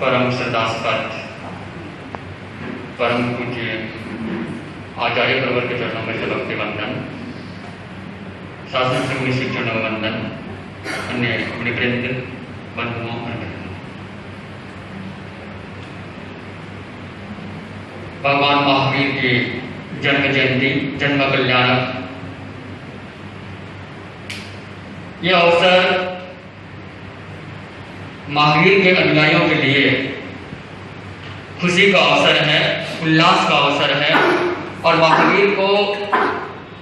परम श्रद्धास्पद परम पूज्य आचार्य प्रवर के चरणों में से भक्ति वंदन, शासन से मुनि शिक्षण वंदन, अन्य मुनिवृंद बंधुओं और भगवान महावीर की जन्म जयंती, जन्म कल्याणक यह अवसर महावीर के अनुयायियों के लिए खुशी का अवसर है, उल्लास का अवसर है और महावीर को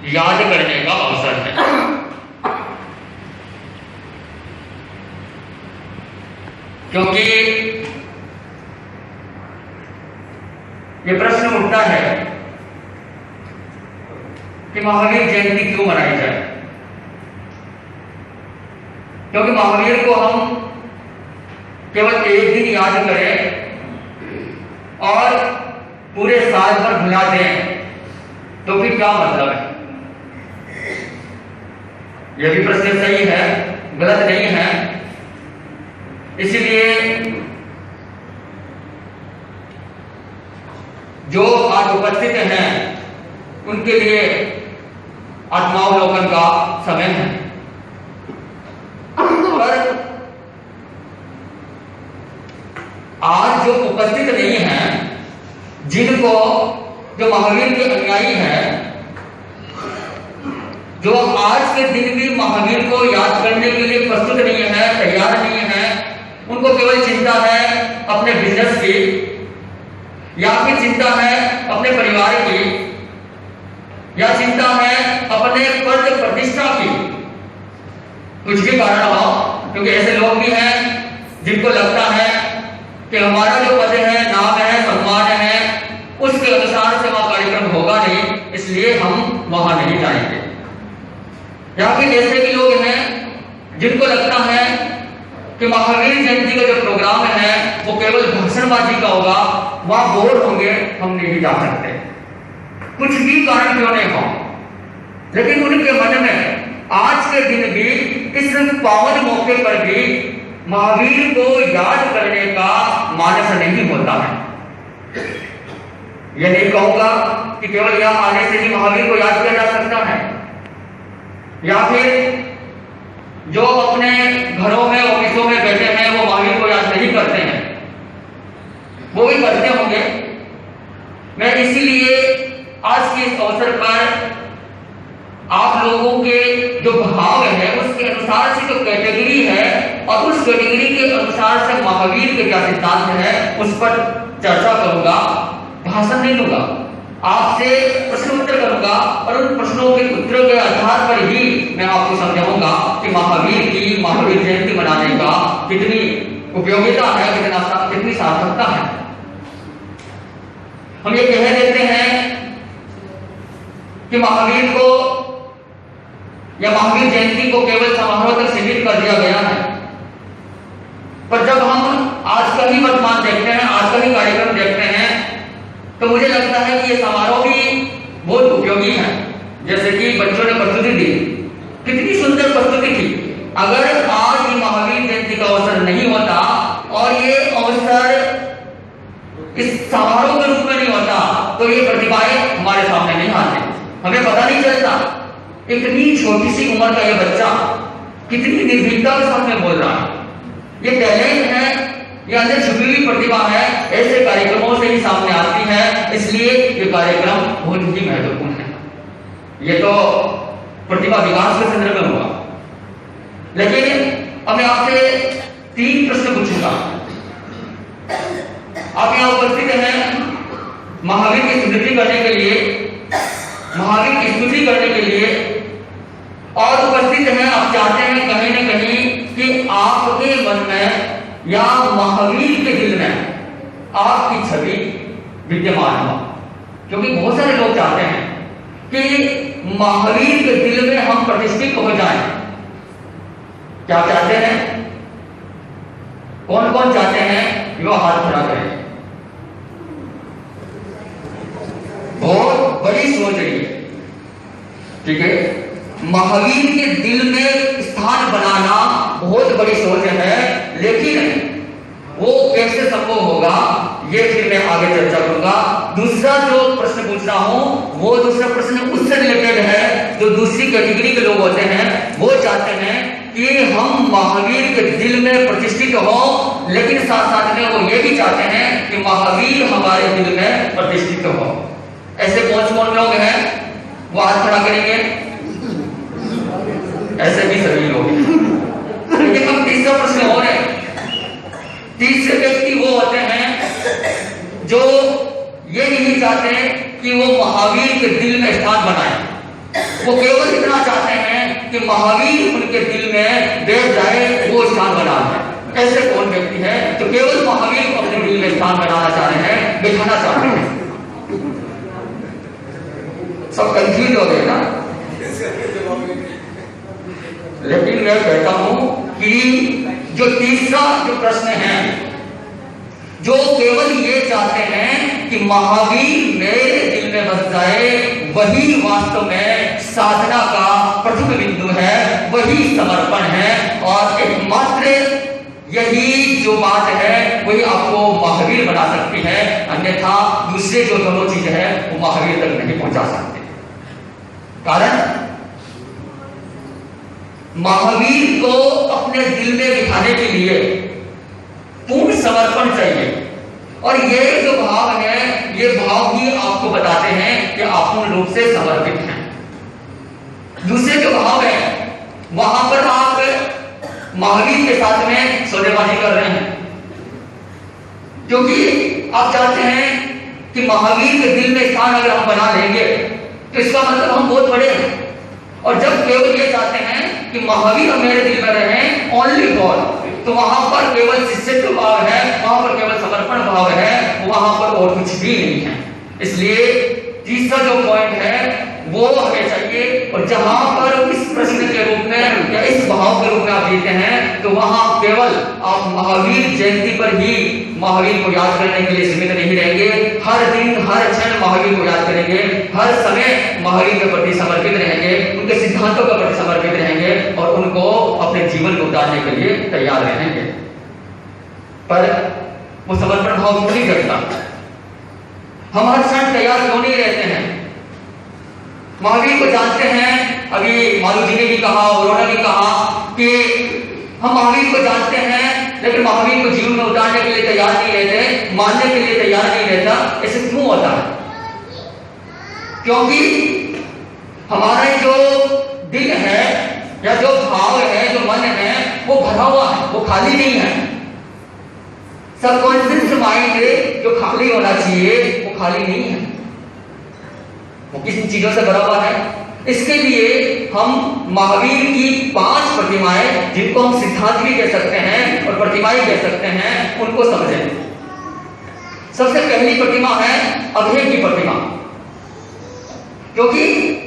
याद करने का अवसर है। क्योंकि ये प्रश्न उठता है कि महावीर जयंती क्यों मनाई जाए। क्योंकि महावीर को हम केवल एक दिन याद करें और पूरे साल भर भुला दें तो फिर क्या मतलब है। यह भी प्रश्न सही है, गलत नहीं है। इसलिए जो आज उपस्थित हैं उनके लिए आत्मावलोकन का समय है। पर आज जो उपस्थित नहीं हैं, जिनको जो महावीर के अनुयायी हैं, जो आज के दिन भी महावीर को याद करने के लिए प्रस्तुत नहीं है, तैयार नहीं है, उनको केवल चिंता है अपने बिजनेस की या फिर चिंता है अपने परिवार की या चिंता है अपने पद प्रतिष्ठा की, कुछ भी कारण हो। क्योंकि ऐसे लोग भी हैं जिनको लगता है कि हमारा जो पद है, नाम है, सम्मान है, उसके अनुसार से वहां कार्यक्रम होगा नहीं, इसलिए हम वहां नहीं जाएंगे। या फिर ऐसे भी लोग हैं जिनको लगता है कि महावीर जयंती का जो प्रोग्राम है वो केवल भाषणबाजी का होगा, वहां बोर होंगे, हम नहीं जा सकते। कुछ भी कारण क्यों नहीं हो, लेकिन उनके मन में आज के दिन भी, इस पावन मौके पर भी महावीर को याद करने का मानस नहीं होता है। यह नहीं कहूंगा कि केवल यहां आने से ही महावीर को याद किया जा सकता है, या फिर जो अपने घरों में, ऑफिसों में बैठे हैं वो महावीर को याद नहीं करते हैं, वो भी करते होंगे। मैं इसीलिए आज के इस अवसर पर आप लोगों के जो भाव है उसके अनुसार से जो कैटेगरी है और उस कैटेगरी के अनुसार से महावीर के क्या सिद्धांत है उस पर चर्चा करूंगा। भाषण नहीं दूंगा, आपसे प्रश्न उत्तर करूंगा और उन प्रश्नों के उत्तरों के आधार पर ही मैं आपको समझाऊंगा कि महावीर जयंती मनाने का कितनी उपयोगिता है, कितनी सार्थकता है। हम ये कह देते हैं कि महावीर को या महावीर जयंती को केवल समारोह तक सीमित कर दिया गया है, पर जब हम आज का ही वर्तमान देखते हैं, आज का ही कार्यक्रम देखते हैं, तो मुझे लगता है कि ये समारोह भी बहुत उपयोगी है। जैसे कि बच्चों ने प्रस्तुति दी, कितनी सुंदर प्रस्तुति थी। अगर आज ये महावीर जयंती का अवसर नहीं होता और ये अवसर इस समारोह के रूप में नहीं होता तो ये प्रतिभाएं हमारे सामने नहीं आती, हमें पता नहीं चलता। इतनी छोटी सी उम्र का ये बच्चा कितनी निर्भीकता के साथ में बोल रहा है, ये टैलेंट है, ये अंदर छुपी हुई प्रतिभा है, ऐसे कार्यक्रमों से ही सामने आती है। इसलिए ये कार्यक्रम बहुत ही महत्वपूर्ण है। ये तो प्रतिभा विकास के संदर्भ में हुआ, लेकिन अब मैं आपसे 3 प्रश्न पूछूंगा। आप यहाँ उपस्थित हैं महावीर की स्मृति करने के लिए, महावीर की स्तुति करने के लिए, और उपस्थित हैं आप चाहते हैं कहीं न कहीं कि आपके मन में या महावीर के दिल में आपकी छवि विद्यमान हो। क्योंकि बहुत सारे लोग चाहते हैं कि महावीर के दिल में हम प्रतिष्ठित हो जाएं। क्या चाहते हैं? कौन कौन चाहते हैं कि वो हाथ खड़ा करें? बहुत बड़ी सोच रही है, ठीक है। महावीर के दिल में स्थान बनाना बहुत बड़ी सोच है, लेकिन वो कैसे संभव होगा, ये फिर मैं आगे चर्चा करूंगा। दूसरा जो प्रश्न पूछ रहा हूं, वो दूसरा प्रश्न उससे रिलेटेड है। जो दूसरी कैटेगरी के लोग होते हैं वो चाहते हैं कि हम महावीर के दिल में प्रतिष्ठित हो, लेकिन साथ साथ में वो ये भी चाहते हैं कि महावीर हमारे दिल में प्रतिष्ठित हो। ऐसे कौन लोग हैं, वो हाथ खड़ा करेंगे। ऐसे भी सभी लोग। लेकिन हम तीसरा प्रश्न हो रहे हैं। तीसरे व्यक्ति वो होते हैं जो ये नहीं चाहते कि वो महावीर के दिल में स्थान बनाए, वो केवल इतना चाहते हैं कि महावीर उनके दिल में बैठ जाए, वो स्थान बना है। ऐसे कौन व्यक्ति है जो केवल महावीर को अपने दिल में स्थान बनाना चाह रहे हैं, बिठाना चाहते हैं? सब कंफ्यूज हो गए ना? लेकिन मैं कहता हूं कि जो तीसरा जो प्रश्न है, जो केवल ये चाहते हैं कि महावीर मेरे दिल में बस जाए, वही वास्तव में साधना का प्रथम बिंदु है, वही समर्पण है। और एकमात्र यही जो बात है वही आपको महावीर बना सकती है, अन्यथा दूसरे जो दोनों चीज है वो महावीर तक नहीं पहुंचा सकते। कारण महावीर को अपने दिल में बिठाने के लिए पूर्ण समर्पण चाहिए, और ये जो भाव है, ये भाव ही आपको बताते हैं कि आप पूर्ण रूप से समर्पित हैं। दूसरे जो भाव है, वहां पर आप महावीर के साथ में सौदेबाजी कर रहे हैं, क्योंकि आप चाहते हैं कि महावीर के दिल में स्थान अगर हम बना लेंगे तो इसका मतलब हम बहुत बड़े हैं। और जब केवल ये चाहते हैं कि महावीर मेरे दिल में रहे, ओनली गॉड, तो वहां पर केवल शिष्यत्व भाव है, वहां पर केवल समर्पण भाव है, वहां पर और कुछ भी नहीं है। इसलिए तीसरा जो पॉइंट है वो हमें चाहिए। और जहां पर इस प्रश्न के रूप में या इस भाव के रूप में आप जीते हैं, तो वहां केवल आप महावीर जयंती पर ही महावीर को याद करने के लिए सीमित नहीं रहेंगे। हर दिन हर क्षण महावीर को याद करेंगे, हर समय महावीर के प्रति समर्पित रहेंगे, उनके सिद्धांतों के प्रति समर्पित रहेंगे और उनको अपने जीवन को उतारने के लिए तैयार रहेंगे। पर वो समर्पण भाव क्यों नहीं करता? हम हर क्षण तैयार क्यों नहीं रहते हैं? महावीर को जानते हैं, अभी मालू जी ने भी कहा, उन्होंने भी कहा कि हम महावीर को जानते हैं, लेकिन महावीर को जीवन में उतारने के लिए तैयार नहीं रहते, मानने के लिए तैयार नहीं रहता। ऐसे क्यों होता है? क्योंकि हमारे जो दिल है या जो भाव है, जो मन है, वो भरा हुआ है, वो खाली नहीं है। सबकॉन्शियस माइंड जो खाली होना चाहिए वो खाली नहीं है, वो किसी चीजों से भरा हुआ है। इसके लिए हम महावीर की 5 प्रतिमाएं, जिनको हम सिद्धांत भी कह सकते हैं और प्रतिमाएं कह सकते हैं, उनको समझें। सबसे पहली प्रतिमा है अभय की प्रतिमा, क्योंकि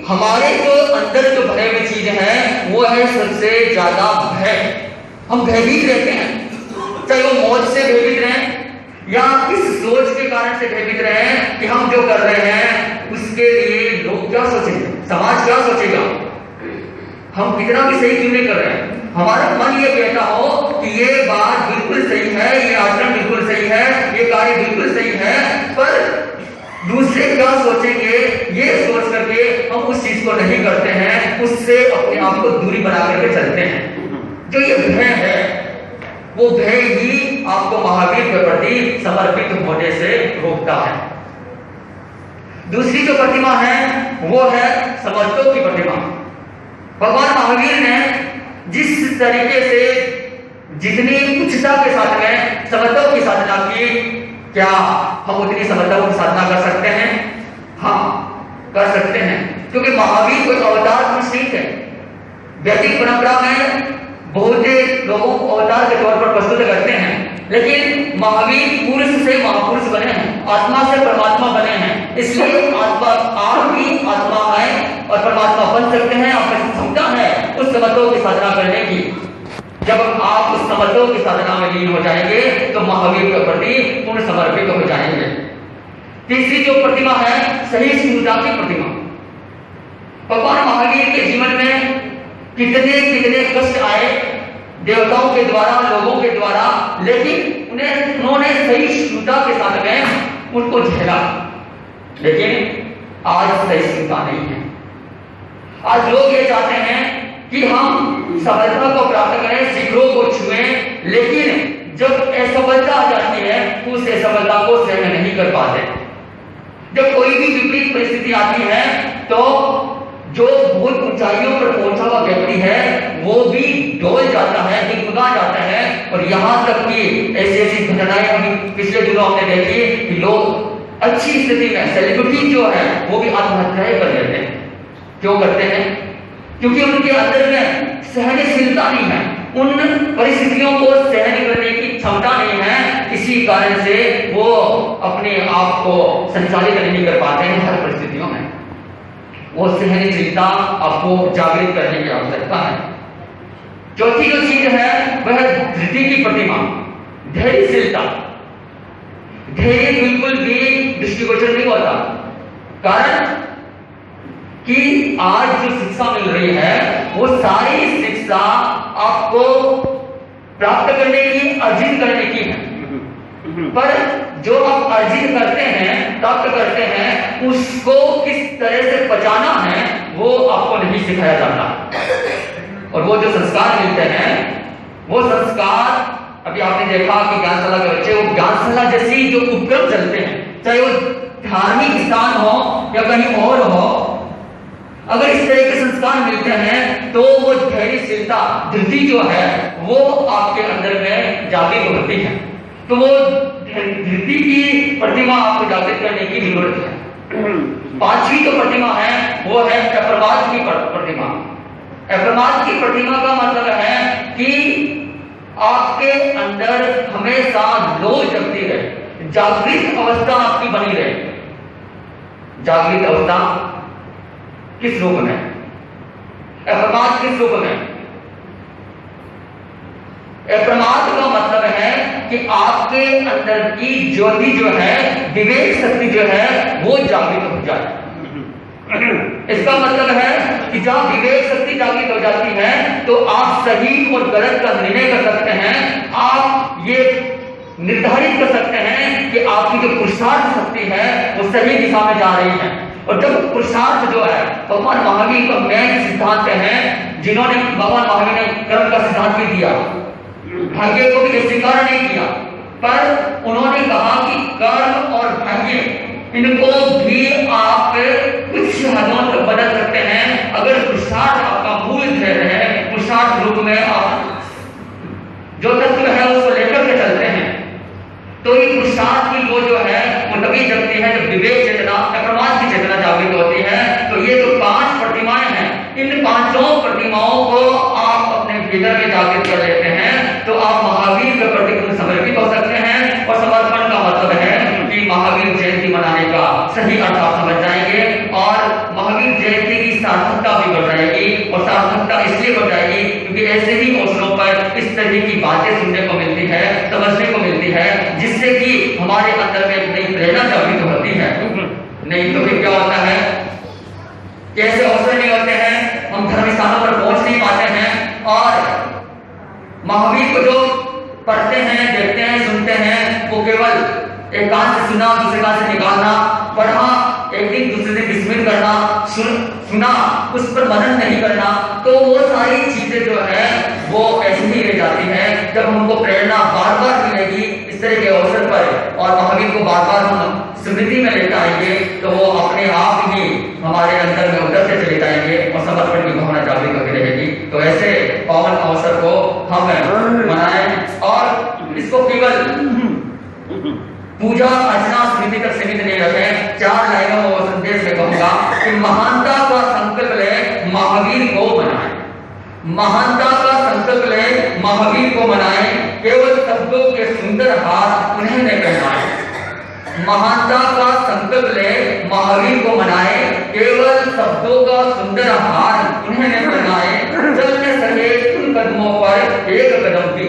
हमारे जो अंदर जो भरे हुए चीज है वो है सबसे ज्यादा भय। हम भयभीत रहते हैं, चाहे वो मौत से भयभीत रहें या इस सोच के कारण से भयभीत रहे कि हम जो कर रहे हैं उसके लिए लोग क्या सोचेंगे, समाज क्या सोचेगा, हम कितना भी सही क्यों नहीं कर रहे हैं। हमारा मन ये कहता हो कि ये बात बिल्कुल सही है, ये आचरण बिल्कुल सही है, ये कार्य बिल्कुल सही है, पर दूसरे क्या सोचेंगे ये सोच करके हम उस चीज को नहीं करते हैं, उससे अपने आप को दूरी बना करके चलते हैं। जो ये भय है, वो भय ही आपको महावीर के प्रति समर्पित होने से रोकता है। दूसरी जो प्रतिमा है वो है समर्थों की प्रतिमा। भगवान महावीर ने जिस तरीके से जितनी उच्चता के साथ में समर्थों की साधना की, क्या हम उतनी समर्थों की साधना कर सकते हैं? हाँ, कर सकते हैं, क्योंकि महावीर कोई अवतार पुरुष नहीं है। वैदिक परंपरा में बहुत लोगों को अवतार के तौर पर प्रस्तुत करते हैं, लेकिन महावीर पुरुष से महापुरुष बने हैं, आत्मा से परमात्मा बने हैं। इसलिए आत्मा, आप भी आत्मा है और परमात्मा बन सकते हैं। आपको क्षमता है उस समर्थों की साधना करने की। जब आप उस समर्थों की साधना में लीन हो जाएंगे तो महावीर के प्रति पूर्ण समर्पित हो जाएंगे। तीसरी जो प्रतिमा है सहिष्णुता की प्रतिमा। भगवान महावीर के जीवन में कितने कितने कष्ट आए, देवताओं के द्वारा, लोगों के द्वारा, लेकिन उन्होंने सहिष्णुता के साथ में उनको झेला। लेकिन आज सहिष्णुता नहीं है। आज लोग ये चाहते हैं कि हम सफलता को प्राप्त करें, शिखरों को छुएं, लेकिन जब असफलता आ जाती है तो उस असफलता को सहन नहीं कर पाते। जब कोई भी विपरीत परिस्थिति आती है तो जो बहुत ऊंचाइयों पर पहुंचा हुआ व्यक्ति है वो भी डोल जाता है, डगमगा जाता है। और यहां तक कि ऐसी ऐसी घटनाएं अभी पिछले दिनों हमने देखी कि लोग अच्छी स्थिति में, सेलिब्रिटी जो है वो भी आत्महत्याएं कर लेते हैं। क्यों करते हैं? क्योंकि उनके अंदर में सहनशीलता नहीं है, उन परिस्थितियों को सहन करने की क्षमता नहीं है। इसी कारण से वो अपने आप को संचालित नहीं कर पाते हैं हर परिस्थितियों में। वो सहनशीलता आपको जागृत करने की आवश्यकता है। चौथी जो चीज है वह धृति की प्रतिमा, धैर्यशीलता। धैर्य बिल्कुल भी दृष्टिगोचर नहीं होता, कारण कि आज जो शिक्षा मिल रही है वो सारी शिक्षा आपको प्राप्त करने की, अर्जित करने की है। पर जो आप अर्जित करते हैं, प्राप्त करते हैं, उसको किस तरह से पचाना है वो आपको नहीं सिखाया जाता। और वो जो संस्कार मिलते हैं वो संस्कार, अभी आपने देखा कि ज्ञानशाला के बच्चे, वो ज्ञानशाला जैसी जो उपक्रम चलते हैं, चाहे वो धार्मिक स्थान हो या कहीं और हो, अगर इस तरह के संस्कार मिलते हैं तो वो धैर्यशीलता, धृति जो है वो आपके अंदर में जागृत होती है। तो वो धृति की प्रतिमा आपको जागृत करने की जरूरत है। पांचवी जो प्रतिमा है वो है अप्रमाद की प्रतिमा। अप्रमाद की प्रतिमा का मतलब है कि आपके अंदर हमेशा लो जगती रहे, जागृत अवस्था आपकी बनी रहे। जागृत अवस्था किस रूप में? अप्रमाद किस रूप में? अप्रमाद का मतलब है कि आपके अंदर की ज्योति जो है, विवेक शक्ति जो है वो जागृत हो जाए। इसका मतलब है कि जहां विवेक शक्ति जागृत हो जाती है तो आप सही और गलत का निर्णय कर सकते हैं। आप ये निर्धारित कर सकते हैं कि आपकी जो पुरुषार्थ शक्ति है वो सही दिशा में जा रही है। और जब पुरुषार्थ जो है, भगवान महावीर का मेन सिद्धांत है, जिन्होंने भगवान महावीर ने कर्म का सिद्धांत भी दिया, भाग्य को भी स्वीकार नहीं किया, पर उन्होंने कहा कि कर्म और भाग्य इनको भी आप कुछ हदों तक बदल सकते हैं अगर पुरुषार्थ आपका मूल धैर्य है, पुरुषार्थ रूप में आप जो तत्व है उसको लेकर के चलते हैं। तो ये पुरुषार्थ की वो जो है वो तभी जगती है जब विवेक चेतना, अप्रमाद की चेतना जागृत होती है। तो ये जो 5 प्रतिमाएं हैं, इन 5 प्रतिमाओं को आप अपने भीतर में जागृत कर लेते हैं तो आप महावीर के प्रति समर्पित हो सकते हैं। और समर्पण का मतलब है कि महावीर जयंती मनाने का सही अर्थ आप समझ जाएंगे और महावीर जयंती की सार्थकता भी बढ़ जाएगी। और सार्थकता इसलिए बढ़ जाएगी क्योंकि ऐसे ही अवसरों पर इस तरह की बातें सुनने को मिलती है, समझने को मिलती है, जिससे कि हमारे अंदर में एक नई प्रेरणा जागृत होती है। नहीं तो फिर क्या होता है, कैसे अवसर नहीं होते हैं, हम धर्म स्थानों पर पहुंच नहीं पाते हैं। और महावीर को जो पढ़ते हैं, देखते हैं, सुनते हैं, वो केवल एक कान से सुना, दूसरे कान से निकालना, पढ़ा, एक दिन दूसरे से विस्मृत करना, सुना, उस पर मनन नहीं करना, तो वो सारी चीजें जो है वो ऐसी ही रह जाती है। जब हमको प्रेरणा बार बार मिलेगी इस तरह के अवसर पर और महावीर को बार बार हम स्मृति में लेकर आएंगे तो वो अपने आप ही हमारे अंदर में उतरते चले जाएंगे और समर्पण की भावना जागृत होती रहेगी। तो ऐसे पावन अवसर को हम मनाएं और इसको केवल पूजा अर्चना स्मृति तक सीमित नहीं रखें। 4 लाइनों और संदेश में कहूंगा कि महानता का संकल्प ले, महावीर को मनाएं। महानता का संकल्प ले, महावीर को मनाएं, केवल शब्दों के सुंदर हाथ उन्हें न पहनाएं। महानता का संकल्प ले, महावीर को मनाएं, केवल शब्दों का सुंदर हाथ उन्हें न पहनाएं। चल न सके उन कदमों पर एक कदम भी,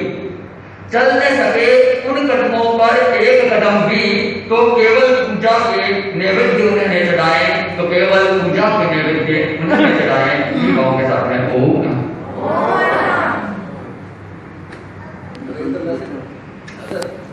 चल न सके उन कदमों पर एक कदम भी, तो केवल पूजा के नैवेद्य उन्हें चढ़ाएं, तो केवल पूजा के नैवेद्य उन्हें चढ़ाएं। भाव के साथ में ओम। अच्छा